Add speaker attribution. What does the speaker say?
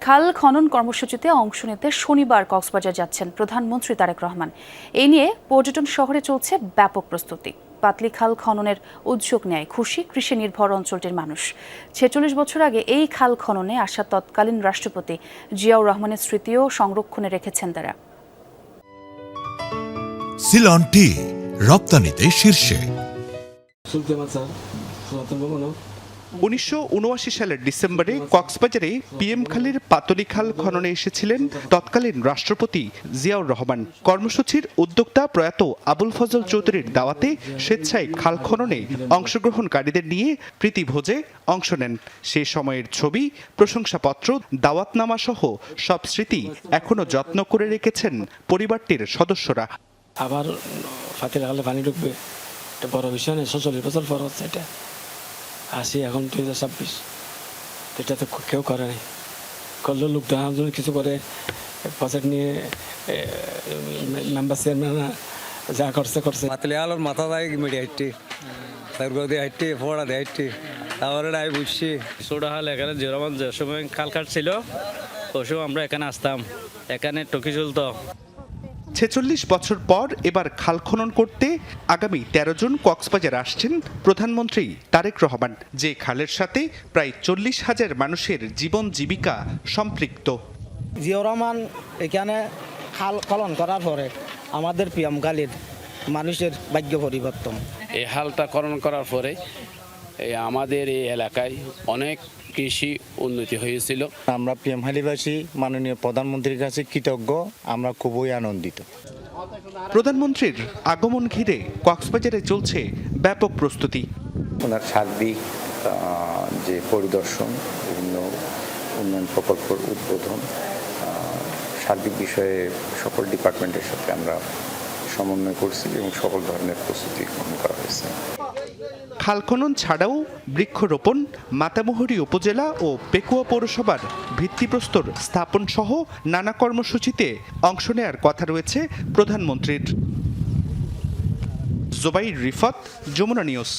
Speaker 1: খাল খনন কর্মসূচিতে অংশ নিতে শনিবার কক্সবাজার যাচ্ছেন প্রধানমন্ত্রী তারেক রহমান। এই নিয়ে পর্যটন শহরে চলছে ব্যাপক প্রস্তুতি। পাতলি খাল খননের উদ্যোগ নেয় খুশি কৃষি নির্ভর অঞ্চলটির মানুষ। ৪৬ বছর আগে এই খাল খননে আসা তৎকালীন রাষ্ট্রপতি জিয়াউর রহমানের স্মৃতিও সংরক্ষণে রেখেছেন তারা।
Speaker 2: সিলন টি রপ্তানিতে শীর্ষে।
Speaker 3: ১৯৭৯ সালের ডিসেম্বরে কক্সবাজারে পিএম খালের পাতলি খাল খননে এসেছিলেন তৎকালীন রাষ্ট্রপতি জিয়াউর রহমান। কর্মসূচির উদ্যোক্তা প্রয়াত আবুল ফজল চৌধুরীর দাওয়াতে স্বেচ্ছায় খাল খননে অংশগ্রহণকারীদের নিয়ে প্রীতিভোজে অংশ নেন। সে সময়ের ছবি, প্রশংসাপত্র, দাওয়াতনামা সহ সব স্মৃতি এখনো যত্ন করে রেখেছেন পরিবারটির সদস্যরা।
Speaker 4: আবার ফাতিল খালে পানি ঢুকবে, এটা বড় বিষয় নেই। ৪৬ বছর পর হচ্ছে এটা। আসি এখন 2026, এটা তো কেউ করে নাই। করলেও লোক দেখানোর জন্য কিছু করে, প্রজেক্ট নিয়ে মেম্বার চেয়ারম্যানরা যা করছে
Speaker 5: পাতলি আলোর মাথা যায় মিডিয়া হাইটি তারপর দিয়ে হাইটি ফোড়া দিয়ে হাইটি তারপরে আমি বুঝছি
Speaker 6: সোডা হাল এখানে যেরকম যে সময় খাল কাটছিল ওই সময় আমরা এখানে আসতাম, এখানে টকি চলতো।
Speaker 3: ৪৬ বছর পর এবার খাল খনন করতে আগামী ১৩ জুন কক্সবাজার আসছেন প্রধানমন্ত্রী তারেক রহমান, যে খালের সাথে প্রায় ৪০,০০০ মানুষের জীবন জীবিকা সম্পৃক্ত।
Speaker 7: জিয়াউর রহমান এখানে খাল খনন করার পরে আমাদের পিএম খালের মানুষের ভাগ্য পরিবর্তন।
Speaker 8: এই হালটা খনন করার পরে আমাদের এই এলাকায় অনেক কৃষি উন্নতি হয়েছিল।
Speaker 9: আমরা পিএম খালীবাসী মাননীয় প্রধানমন্ত্রীর কাছে কৃতজ্ঞ, আমরা খুবই আনন্দিত।
Speaker 3: প্রধানমন্ত্রীর আগমন ঘিরে কক্সবাজারে চলছে ব্যাপক প্রস্তুতি।
Speaker 10: ওনার সার্বিক যে পরিদর্শন, বিভিন্ন উন্নয়ন প্রকল্পের উদ্বোধন, সার্বিক বিষয়ে সকল ডিপার্টমেন্টের সাথে আমরা সমন্বয় করছি এবং সকল ধরনের প্রস্তুতি গ্রহণ করা হয়েছে।
Speaker 3: খাল খনন ছাড়াও বৃক্ষরোপণ, মাতামুহুরী উপজেলা ও পেকুয়া পৌরসভার ভিত্তিপ্রস্তর স্থাপন সহ নানা কর্মসূচিতে অংশ নেয়ার কথা রয়েছে প্রধানমন্ত্রীর। জুবাইর রিফাত, যমুনা নিউজ।